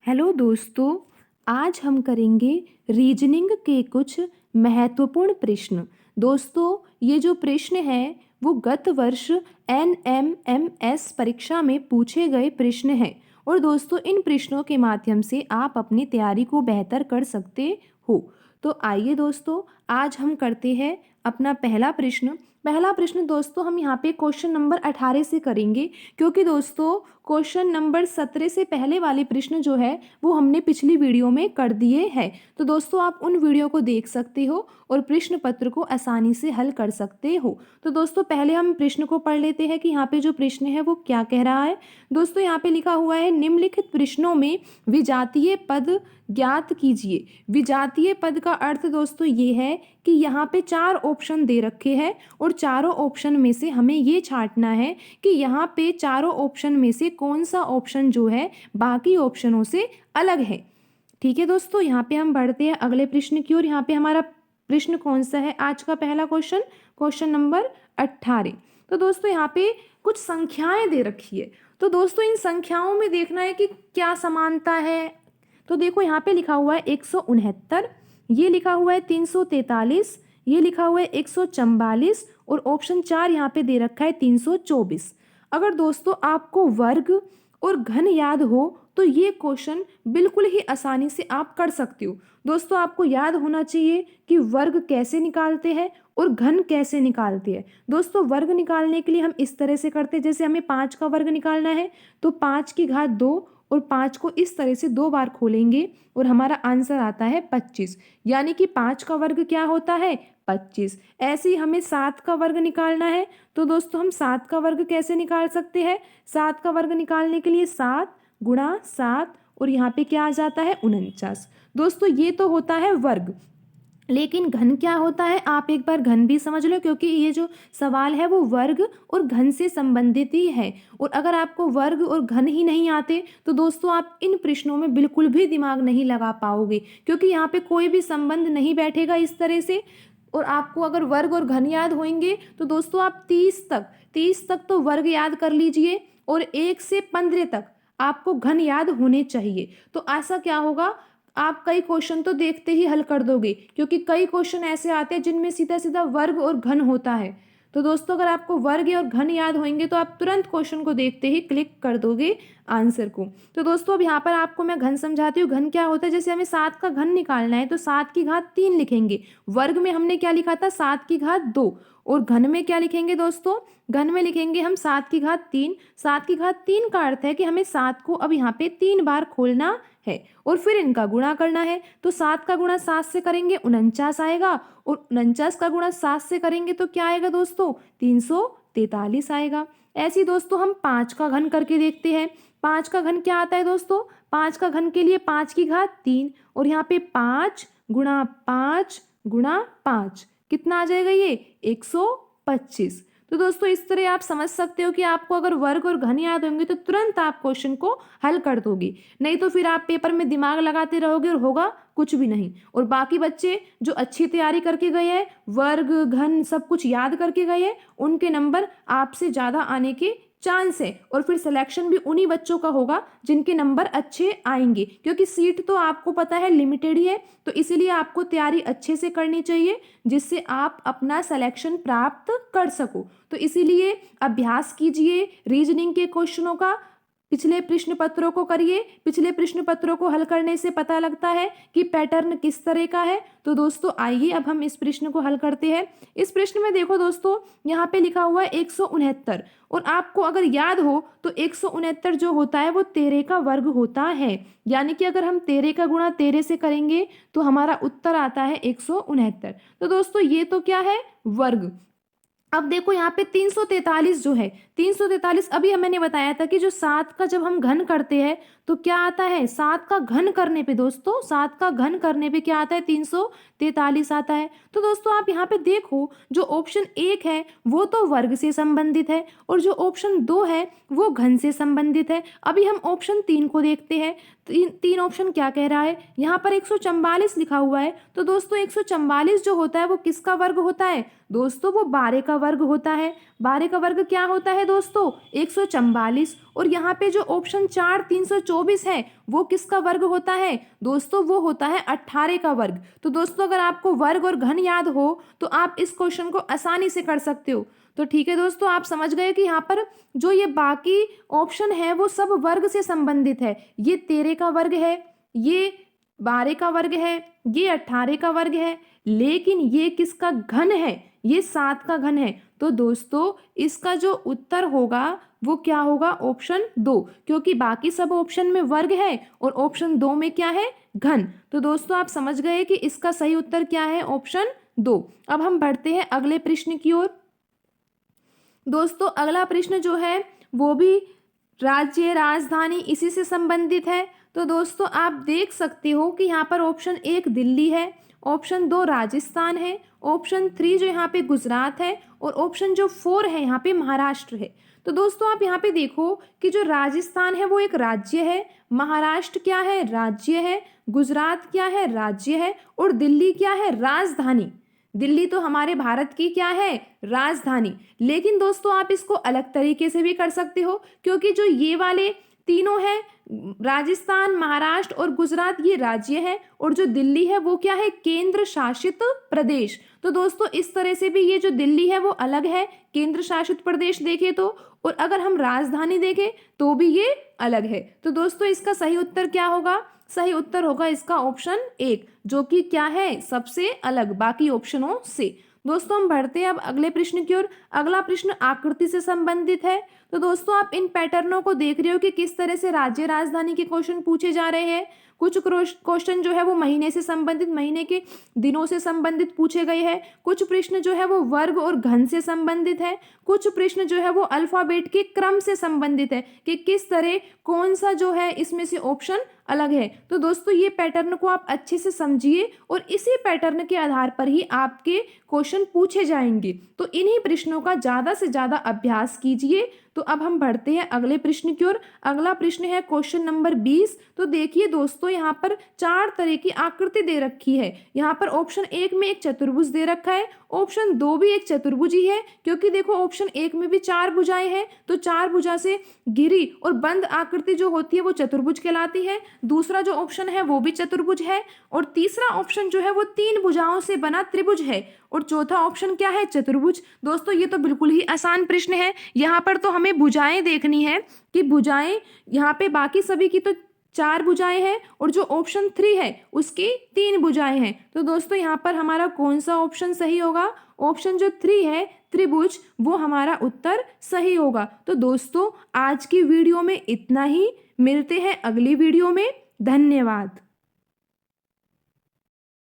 Hello दोस्तों, आज हम करेंगे रीजनिंग के कुछ महत्वपूर्ण प्रश्न। दोस्तों, ये जो प्रश्न हैं वो गत वर्ष NMMS परीक्षा में पूछे गए प्रश्न हैं और दोस्तों इन प्रश्नों के माध्यम से आप अपनी तैयारी को बेहतर कर सकते हो। तो आइए दोस्तों, आज हम करते हैं अपना पहला प्रश्न दोस्तों हम यहाँ पे क्वेश्चन नंबर 18 से करेंगे, क्योंकि दोस्तों क्वेश्चन नंबर 17 से पहले वाले प्रश्न जो है वो हमने पिछली वीडियो में कर दिए हैं। तो दोस्तों आप उन वीडियो को देख सकते हो और प्रश्न पत्र को आसानी से हल कर सकते हो। तो दोस्तों पहले हम प्रश्न को पढ़ लेते हैं कि यहाँ पे जो प्रश्न है वो क्या कह रहा है। दोस्तों यहाँ पे लिखा हुआ है, निम्नलिखित प्रश्नों में विजातीय पद ज्ञात कीजिए। विजातीय पद का अर्थ दोस्तों ये है कि यहाँ पे 4 ऑप्शन दे रखे हैं और चारों ऑप्शन में से हमें ये छांटना है कि यहाँ पे चारों ऑप्शन में से कौन सा ऑप्शन जो है बाकी ऑप्शनों से अलग है। ठीक है दोस्तों, यहाँ पे हम बढ़ते हैं अगले प्रश्न की ओर। यहाँ पे हमारा प्रश्न कौन सा है आज का पहला क्वेश्चन नंबर 18। तो दोस्तों यहाँ पे कुछ संख्याएं दे रखी है, तो दोस्तों इन संख्याओं में देखना है कि क्या समानता है। तो देखो यहाँ पे लिखा हुआ है 169, ये लिखा हुआ है 343, ये लिखा हुआ है 144 और ऑप्शन 4 यहाँ पे दे रखा है 324। अगर दोस्तों आपको वर्ग और घन याद हो तो ये क्वेश्चन बिल्कुल ही आसानी से आप कर सकते हो। दोस्तों आपको याद होना चाहिए कि वर्ग कैसे निकालते हैं और घन कैसे निकालते हैं। दोस्तों वर्ग निकालने के लिए हम इस तरह से करते हैं, जैसे हमें 5 का वर्ग निकालना है तो 5 की घात 2 और 5 को इस तरह से 2 बार खोलेंगे और हमारा आंसर आता है 25, यानी कि 5 का वर्ग क्या होता है 25। ऐसे ही हमें 7 का वर्ग निकालना है, तो दोस्तों हम 7 का वर्ग कैसे निकाल सकते हैं। 7 का वर्ग निकालने के लिए 7 गुणा 7 और यहाँ पे क्या आ जाता है 49। दोस्तों ये तो होता है वर्ग, लेकिन घन क्या होता है आप एक बार घन भी समझ लो, क्योंकि ये जो सवाल है वो वर्ग और घन से संबंधित ही है। और अगर आपको वर्ग और घन ही नहीं आते तो दोस्तों आप इन प्रश्नों में बिल्कुल भी दिमाग नहीं लगा पाओगे, क्योंकि यहाँ पे कोई भी संबंध नहीं बैठेगा इस तरह से। और आपको अगर वर्ग और घन याद होंगे तो दोस्तों आप 30 तक तो वर्ग याद कर लीजिए और 1 से 15 तक आपको घन याद होने चाहिए। तो ऐसा क्या होगा, आप कई क्वेश्चन तो देखते ही हल कर दोगे, क्योंकि कई क्वेश्चन ऐसे आते हैं जिनमें सीधा सीधा वर्ग और घन होता है। तो दोस्तों अगर आपको वर्ग और घन याद होंगे तो आप तुरंत क्वेश्चन को देखते ही क्लिक कर दोगे आंसर को। तो दोस्तों अब यहाँ पर आपको मैं घन समझाती हूँ। घन क्या होता है, जैसे हमें 7 का घन निकालना है तो 7 की घात 3 लिखेंगे। वर्ग में हमने क्या लिखा था 7 की घात 2, और घन में क्या लिखेंगे दोस्तों, घन में लिखेंगे हम 7 की घात 3। 7 की घात 3 का अर्थ है कि हमें 7 को अब यहाँ पे 3 बार खोलना है और फिर इनका गुणा करना है। तो 7 का गुणा 7 से करेंगे 49 आएगा, और 49 का गुणा 7 से करेंगे तो क्या आएगा दोस्तों 343 आएगा। ऐसे ही दोस्तों हम 5 का घन करके देखते हैं। 5 का घन क्या आता है दोस्तों, 5 का घन के लिए 5 की घात 3 और यहाँ पे 5 गुणा 5 गुणा 5 कितना आ जाएगा ये 125। तो दोस्तों इस तरह आप समझ सकते हो कि आपको अगर वर्ग और घन याद होंगे तो तुरंत आप क्वेश्चन को हल कर दोगे, नहीं तो फिर आप पेपर में दिमाग लगाते रहोगे और होगा कुछ भी नहीं। और बाकी बच्चे जो अच्छी तैयारी करके गए हैं, वर्ग घन सब कुछ याद करके गए हैं, उनके नंबर आपसे ज़्यादा आने के चांस है। और फिर सिलेक्शन भी उन्हीं बच्चों का होगा जिनके नंबर अच्छे आएंगे, क्योंकि सीट तो आपको पता है लिमिटेड ही है। तो इसीलिए आपको तैयारी अच्छे से करनी चाहिए जिससे आप अपना सिलेक्शन प्राप्त कर सको। तो इसीलिए अभ्यास कीजिए रीजनिंग के क्वेश्चनों का, पिछले प्रश्न पत्रों को करिए। पिछले प्रश्न पत्रों को हल करने से पता लगता है कि पैटर्न किस तरह का है। तो दोस्तों आइए अब हम इस प्रश्न को हल करते हैं। इस प्रश्न में देखो दोस्तों यहाँ पे लिखा हुआ है 169, और आपको अगर याद हो तो 169 जो होता है वो 13 का वर्ग होता है, यानी कि अगर हम 13 का गुणा 13 से करेंगे तो हमारा उत्तर आता है 169। तो दोस्तों ये तो क्या है वर्ग। अब देखो यहाँ पे 343 जो है 343, अभी मैंने बताया था कि जो 7 का जब हम घन करते हैं तो क्या आता है, 7 का घन करने पे दोस्तों 7 का घन करने पे क्या आता है 343 आता है। तो दोस्तों आप यहाँ पे देखो जो ऑप्शन 1 है वो तो वर्ग से संबंधित है और जो ऑप्शन 2 है वो घन से संबंधित है। अभी हम ऑप्शन 3 को देखते हैं। तीन ऑप्शन क्या कह रहा है, यहाँ पर 144 लिखा हुआ है। तो दोस्तों 144 जो होता है वो किसका वर्ग होता है दोस्तों, वो 12 का वर्ग होता है। 12 का वर्ग क्या होता है दोस्तों? 144। और यहाँ पे जो ऑप्शन 4 324 है वो किसका वर्ग होता है दोस्तों? वो होता है 18 का वर्ग। तो दोस्तों अगर आपको वर्ग और घन याद हो तो आप इस क्वेश्चन को आसानी से कर सकते हो। तो ठीक है दोस्तों, आप समझ गए कि यहाँ पर जो ये बाकी ऑप्शन है वो सब वर्ग से संबंधित है। ये 13 का वर्ग है, ये 12 का वर्ग है, ये 18 का वर्ग है, लेकिन ये किसका घन है? ये 7 का घन है। तो दोस्तों इसका जो उत्तर होगा वो क्या होगा? ऑप्शन 2, क्योंकि बाकी सब ऑप्शन में वर्ग है और ऑप्शन 2 में क्या है? घन। तो दोस्तों आप समझ गए कि इसका सही उत्तर क्या है? ऑप्शन 2। अब हम बढ़ते हैं अगले प्रश्न की ओर। दोस्तों अगला प्रश्न जो है वो भी राज्य राजधानी इसी से संबंधित है। तो दोस्तों आप देख सकते हो कि यहाँ पर ऑप्शन 1 दिल्ली है, ऑप्शन 2 राजस्थान है, ऑप्शन 3 जो यहाँ पे गुजरात है और ऑप्शन जो 4 है यहाँ पे महाराष्ट्र है। तो दोस्तों आप यहाँ पे देखो कि जो राजस्थान है वो एक राज्य है, महाराष्ट्र क्या है? राज्य है, गुजरात क्या है? राज्य है, और दिल्ली क्या है? राजधानी। दिल्ली तो हमारे भारत की क्या है? राजधानी। लेकिन दोस्तों आप इसको अलग तरीके से भी कर सकते हो, क्योंकि जो ये वाले तीनों हैं, राजस्थान, महाराष्ट्र और गुजरात, ये राज्य है, और जो दिल्ली है वो क्या है? केंद्र शासित प्रदेश। तो दोस्तों इस तरह से भी ये जो दिल्ली है वो अलग है केंद्र शासित प्रदेश देखे तो, और अगर हम राजधानी देखें तो भी ये अलग है। तो दोस्तों इसका सही उत्तर क्या होगा? सही उत्तर होगा इसका ऑप्शन 1, जो कि क्या है? सबसे अलग बाकी ऑप्शनों से। दोस्तों हम बढ़ते हैं अब अगले प्रश्न की ओर। अगला प्रश्न आकृति से संबंधित है। तो दोस्तों आप इन पैटर्नों को देख रहे हो कि किस तरह से राज्य राजधानी के क्वेश्चन पूछे जा रहे हैं। कुछ क्वेश्चन जो है वो महीने से संबंधित, महीने के दिनों से संबंधित पूछे गए हैं। कुछ प्रश्न जो है वो वर्ग और घन से संबंधित है। कुछ प्रश्न जो है वो अल्फाबेट के क्रम से संबंधित है कि किस तरह कौन सा जो है इसमें से ऑप्शन अलग है। तो दोस्तों ये पैटर्न को आप अच्छे से समझिए और इसी पैटर्न के आधार पर ही आपके क्वेश्चन पूछे जाएंगे। तो इन्हीं प्रश्नों का ज़्यादा से ज़्यादा अभ्यास कीजिए। तो अब हम बढ़ते हैं अगले प्रश्न की ओर। अगला प्रश्न है क्वेश्चन नंबर 20। तो देखिए दोस्तों यहाँ पर 4 तरह की आकृति दे रखी है। यहाँ पर ऑप्शन 1 में एक चतुर्भुज दे रखा है, ऑप्शन 2 भी एक चतुर्भुज ही है, क्योंकि देखो ऑप्शन 1 में भी 4 भुजाएं हैं, तो 4 भुजा से घिरी और बंद आकृति जो होती है वो चतुर्भुज कहलाती है। दूसरा जो ऑप्शन है वो भी चतुर्भुज है, और तीसरा ऑप्शन जो है वो 3 भुजाओं से बना त्रिभुज है, और चौथा ऑप्शन क्या है? चतुर्भुज। दोस्तों ये तो बिल्कुल ही आसान प्रश्न है। यहाँ पर तो हमें भुजाएं देखनी है कि भुजाएं यहाँ पे बाकी सभी की तो 4 भुजाएं हैं और जो ऑप्शन 3 है उसकी 3 भुजाएं हैं। तो दोस्तों यहाँ पर हमारा कौन सा ऑप्शन सही होगा? ऑप्शन जो 3 है त्रिभुज, वो हमारा उत्तर सही होगा। तो दोस्तों आज की वीडियो में इतना ही, मिलते हैं अगली वीडियो में। धन्यवाद।